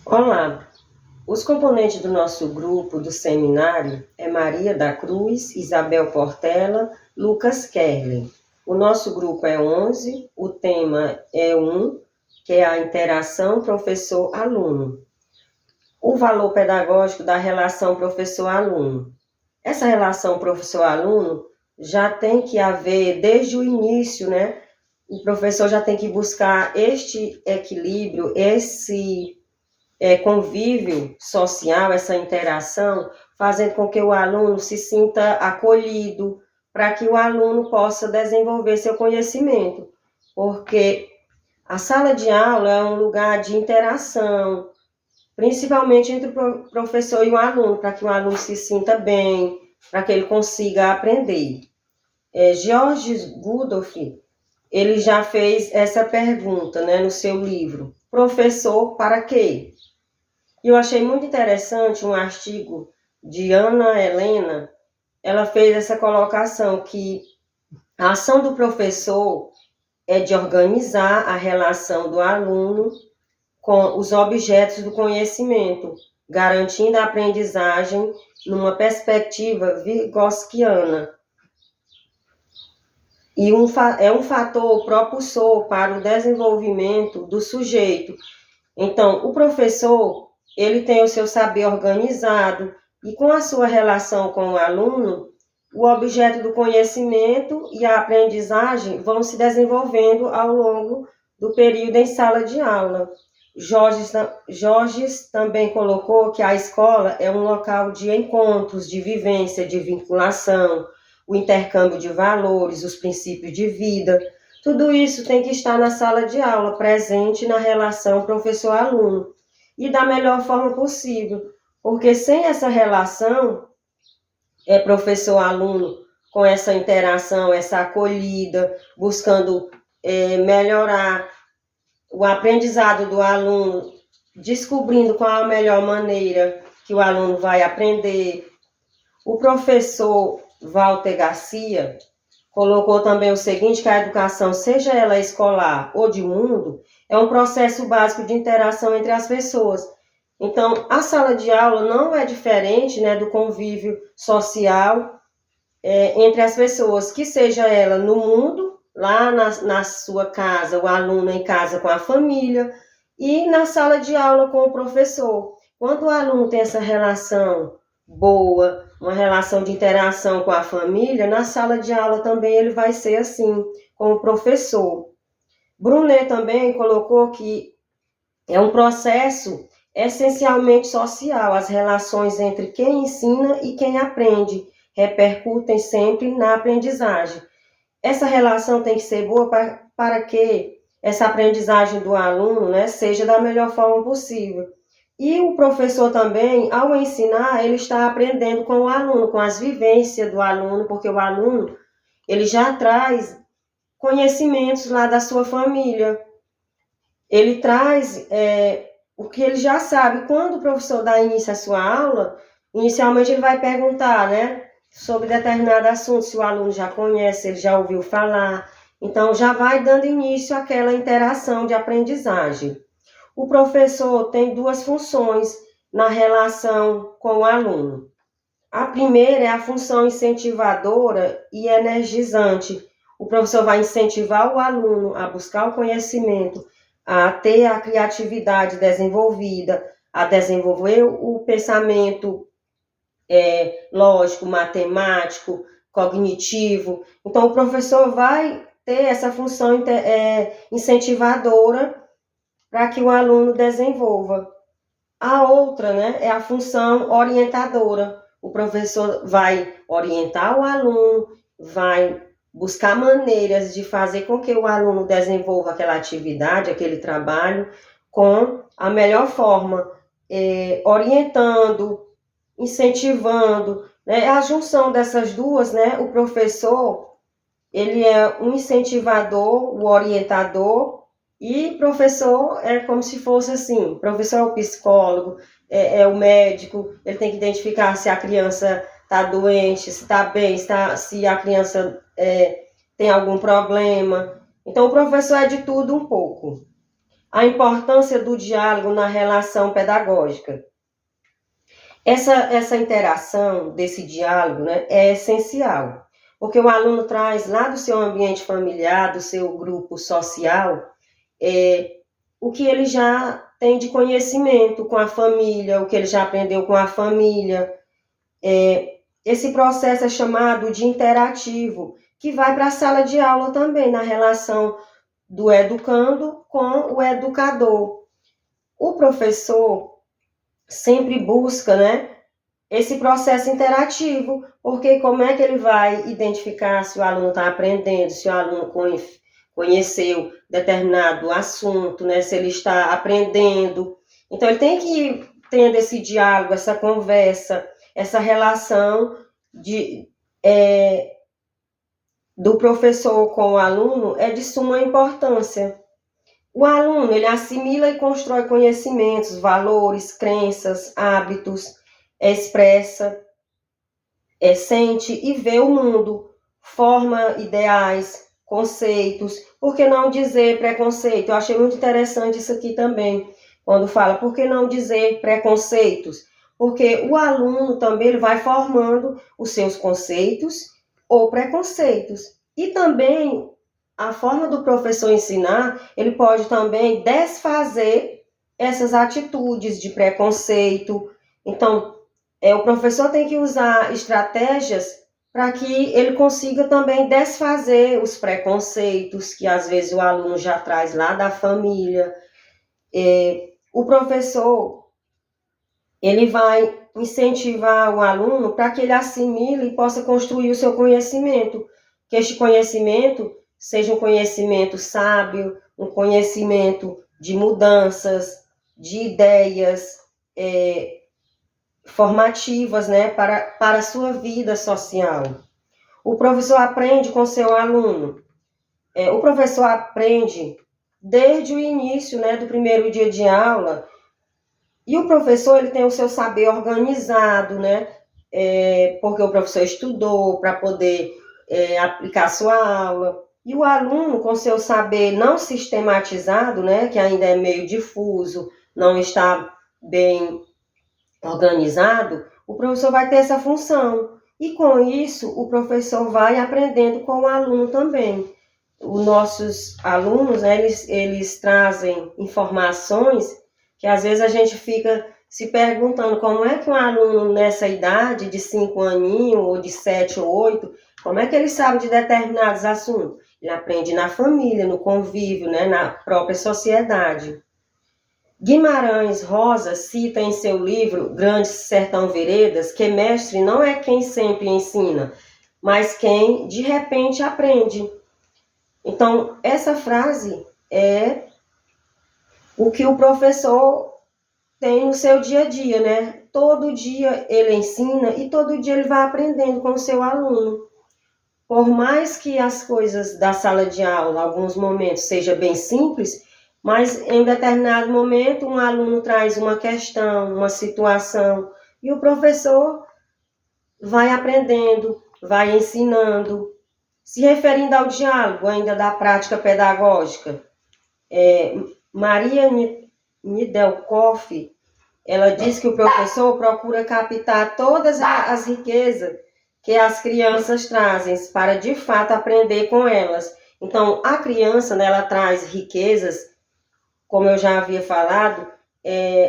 Olá, os componentes do nosso grupo do seminário é Maria da Cruz, Isabel Portela, Lucas Kerlin. O nosso grupo é 11, o tema é 1, que é a interação professor-aluno. O valor pedagógico da relação professor-aluno. Essa relação professor-aluno já tem que haver desde o início, né? O professor já tem que buscar este equilíbrio, esse convívio social, essa interação, fazendo com que o aluno se sinta acolhido, para que o aluno possa desenvolver seu conhecimento, porque a sala de aula é um lugar de interação, principalmente entre o professor e o aluno, para que o aluno se sinta bem, para que ele consiga aprender. George Rudolph, ele já fez essa pergunta, né, no seu livro, professor para quê? E eu achei muito interessante um artigo de Ana Helena, ela fez essa colocação que a ação do professor é de organizar a relação do aluno com os objetos do conhecimento, garantindo a aprendizagem numa perspectiva vygotsiana. E é um fator propulsor para o desenvolvimento do sujeito. Então, o professor, ele tem o seu saber organizado e com a sua relação com o aluno, o objeto do conhecimento e a aprendizagem vão se desenvolvendo ao longo do período em sala de aula. Jorge também colocou que a escola é um local de encontros, de vivência, de vinculação, o intercâmbio de valores, os princípios de vida. Tudo isso tem que estar na sala de aula, presente na relação professor-aluno, e da melhor forma possível, porque sem essa relação, professor-aluno, com essa interação, essa acolhida, buscando melhorar o aprendizado do aluno, descobrindo qual a melhor maneira que o aluno vai aprender. O professor Walter Garcia colocou também o seguinte, que a educação, seja ela escolar ou de mundo, é um processo básico de interação entre as pessoas. Então, a sala de aula não é diferente, né, do convívio social entre as pessoas, que seja ela no mundo, lá na sua casa, o aluno em casa com a família, e na sala de aula com o professor. Quando o aluno tem essa relação boa, uma relação de interação com a família, na sala de aula também ele vai ser assim, com o professor. Brunet também colocou que é um processo essencialmente social, as relações entre quem ensina e quem aprende repercutem sempre na aprendizagem. Essa relação tem que ser boa para que essa aprendizagem do aluno, né, seja da melhor forma possível. E o professor também, ao ensinar, ele está aprendendo com o aluno, com as vivências do aluno, porque o aluno, ele já traz conhecimentos lá da sua família. Ele traz o que ele já sabe. Quando o professor dá início à sua aula, inicialmente ele vai perguntar, né, sobre determinado assunto, se o aluno já conhece, ele já ouviu falar. Então, já vai dando início àquela interação de aprendizagem. O professor tem duas funções na relação com o aluno. A primeira é a função incentivadora e energizante. O professor vai incentivar o aluno a buscar o conhecimento, a ter a criatividade desenvolvida, a desenvolver o pensamento lógico, matemático, cognitivo. Então, o professor vai ter essa função incentivadora para que o aluno desenvolva. A outra, né, é a função orientadora. O professor vai orientar o aluno, vai buscar maneiras de fazer com que o aluno desenvolva aquela atividade, aquele trabalho, com a melhor forma, orientando, incentivando, né? A junção dessas duas, né, o professor, ele é um incentivador, o orientador, e professor é como se fosse assim, professor é o psicólogo, é o médico, ele tem que identificar se a criança está doente, se está bem, se a criança tem algum problema. Então, o professor é de tudo um pouco. a importância do diálogo na relação pedagógica. Essa interação desse diálogo, né, é essencial, porque o aluno traz lá do seu ambiente familiar, do seu grupo social, o que ele já tem de conhecimento com a família, o que ele já aprendeu com a família. Esse processo é chamado de interativo, que vai para a sala de aula também, na relação do educando com o educador. O professor sempre busca, né, esse processo interativo, porque como é que ele vai identificar se o aluno está aprendendo, se o aluno conheceu determinado assunto, né, se ele está aprendendo. Então, ele tem que ir tendo esse diálogo, essa conversa, essa relação do professor com o aluno é de suma importância. O aluno, ele assimila e constrói conhecimentos, valores, crenças, hábitos, expressa, sente e vê o mundo, forma ideais, conceitos. Por que não dizer preconceito? Eu achei muito interessante isso aqui também, quando fala, por que não dizer preconceitos? Porque o aluno também ele vai formando os seus conceitos ou preconceitos. E também a forma do professor ensinar, ele pode também desfazer essas atitudes de preconceito. Então, o professor tem que usar estratégias para que ele consiga também desfazer os preconceitos que às vezes o aluno já traz lá da família. O professor, ele vai incentivar o aluno para que ele assimile e possa construir o seu conhecimento, que este conhecimento seja um conhecimento sábio, um conhecimento de mudanças, de ideias formativas, né, para a sua vida social. O professor aprende com seu aluno. O professor aprende desde o início, né, do primeiro dia de aula, e o professor ele tem o seu saber organizado, né, porque o professor estudou para poder aplicar sua aula. E o aluno, com seu saber não sistematizado, né, que ainda é meio difuso, não está bem organizado, o professor vai ter essa função. E com isso, o professor vai aprendendo com o aluno também. Os nossos alunos, né, eles trazem informações que às vezes a gente fica se perguntando como é que um aluno nessa idade de 5 aninhos, ou de 7 ou 8, como é que ele sabe de determinados assuntos? Ele aprende na família, no convívio, né, na própria sociedade. Guimarães Rosa cita em seu livro Grande Sertão Veredas que mestre não é quem sempre ensina, mas quem de repente aprende. Então, essa frase é o que o professor tem no seu dia a dia, né? Todo dia ele ensina e todo dia ele vai aprendendo com o seu aluno. Por mais que as coisas da sala de aula, alguns momentos, seja bem simples, mas em determinado momento um aluno traz uma questão, uma situação, e o professor vai aprendendo, vai ensinando. Se referindo ao diálogo ainda da prática pedagógica, Maria Nidelkoff, ela diz que o professor procura captar todas as riquezas que as crianças trazem para de fato aprender com elas. Então, a criança, né, ela traz riquezas, como eu já havia falado,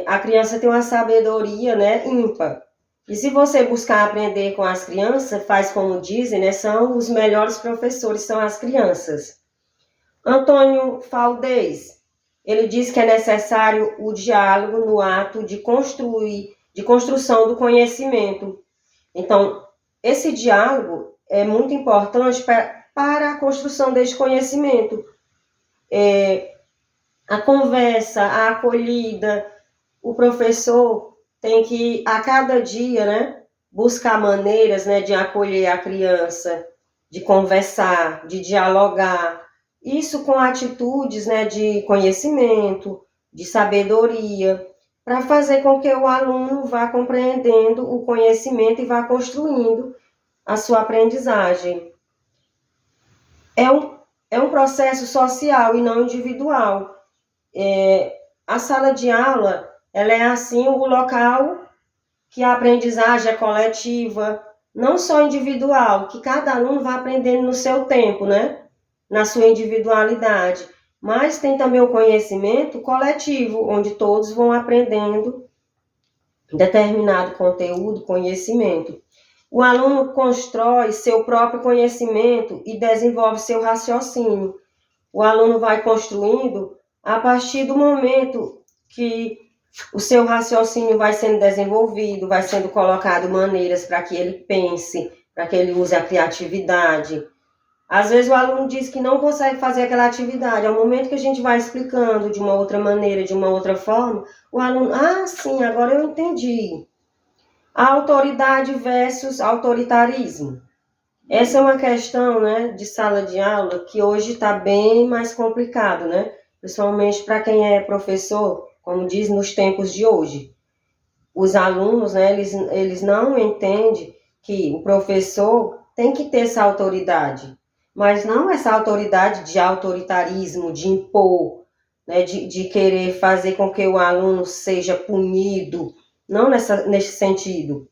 a criança tem uma sabedoria, né, ímpar. E se você buscar aprender com as crianças, faz como dizem, né, são os melhores professores, são as crianças. Antônio Faldez, ele diz que é necessário o diálogo no ato de construção do conhecimento. Então, esse diálogo é muito importante para a construção desse conhecimento. A conversa, a acolhida, o professor tem que, a cada dia, né, buscar maneiras, né, de acolher a criança, de conversar, de dialogar. Isso com atitudes, né, de conhecimento, de sabedoria, para fazer com que o aluno vá compreendendo o conhecimento e vá construindo a sua aprendizagem. É um processo social e não individual. a sala de aula, ela é assim o local que a aprendizagem é coletiva, não só individual, que cada aluno vai aprendendo no seu tempo, né? Na sua individualidade. Mas tem também o conhecimento coletivo, onde todos vão aprendendo determinado conteúdo, conhecimento. O aluno constrói seu próprio conhecimento e desenvolve seu raciocínio. O aluno vai construindo a partir do momento que o seu raciocínio vai sendo desenvolvido, vai sendo colocado maneiras para que ele pense, para que ele use a criatividade. Às vezes o aluno diz que não consegue fazer aquela atividade. Ao momento que a gente vai explicando de uma outra maneira, de uma outra forma, o aluno, sim, agora eu entendi. A autoridade versus autoritarismo. Essa é uma questão, né, de sala de aula que hoje está bem mais complicado, né? Principalmente para quem é professor, como diz nos tempos de hoje. Os alunos, né, eles não entendem que o professor tem que ter essa autoridade, mas não essa autoridade de autoritarismo, de impor, né, de querer fazer com que o aluno seja punido, não nesse sentido.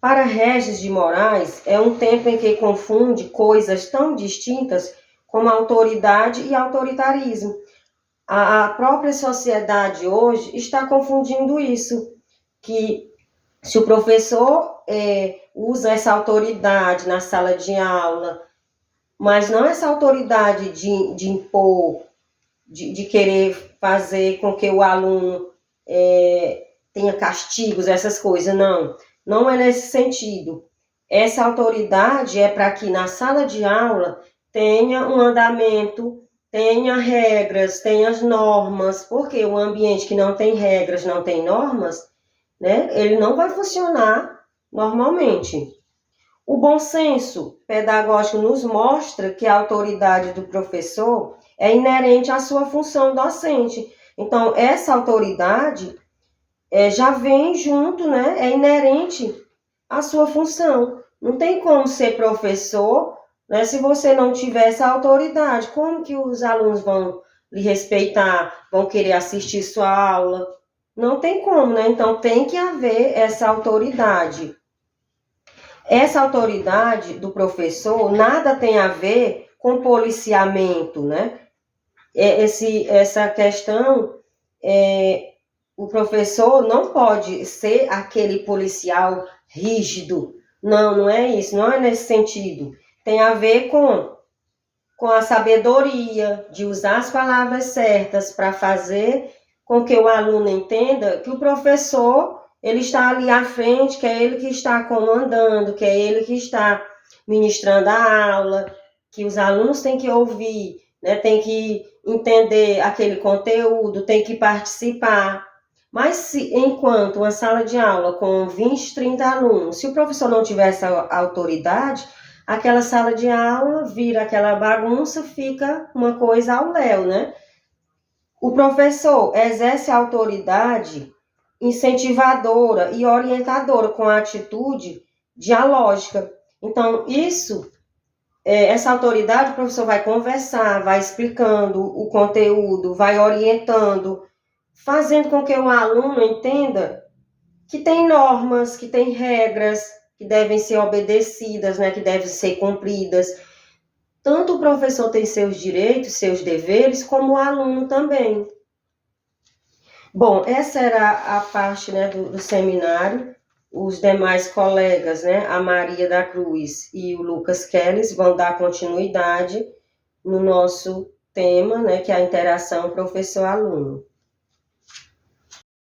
Para Regis de Moraes, é um tempo em que confunde coisas tão distintas como autoridade e autoritarismo. A própria sociedade hoje está confundindo isso, que se o professor usa essa autoridade na sala de aula, mas não essa autoridade de impor, de querer fazer com que o aluno tenha castigos, essas coisas, não é nesse sentido. Essa autoridade é para que na sala de aula tenha um andamento, tenha regras, tenha as normas, porque o ambiente que não tem regras, não tem normas, né, ele não vai funcionar normalmente. O bom senso pedagógico nos mostra que a autoridade do professor é inerente à sua função docente. Então, essa autoridade já vem junto, né, é inerente à sua função. Não tem como ser professor, né, se você não tiver essa autoridade. Como que os alunos vão lhe respeitar, vão querer assistir sua aula? Não tem como, né? Então, tem que haver essa autoridade. Essa autoridade do professor nada tem a ver com policiamento, né? Essa questão, o professor não pode ser aquele policial rígido. Não é isso, não é nesse sentido. Tem a ver com a sabedoria de usar as palavras certas para fazer com que o aluno entenda que o professor, ele está ali à frente, que é ele que está comandando, que é ele que está ministrando a aula, que os alunos têm que ouvir, né, têm que entender aquele conteúdo, têm que participar. Mas se, enquanto uma sala de aula com 20, 30 alunos, se o professor não tiver essa autoridade, aquela sala de aula vira aquela bagunça, fica uma coisa ao léu, né? O professor exerce a autoridade incentivadora e orientadora com a atitude dialógica. Então, essa autoridade, o professor vai conversar, vai explicando o conteúdo, vai orientando, fazendo com que o aluno entenda que tem normas, que tem regras, que devem ser obedecidas, né, que devem ser cumpridas. Tanto o professor tem seus direitos, seus deveres, como o aluno também. Bom, essa era a parte, né, do seminário. Os demais colegas, né, a Maria da Cruz e o Lucas Kelles, vão dar continuidade no nosso tema, né, que é a interação professor-aluno.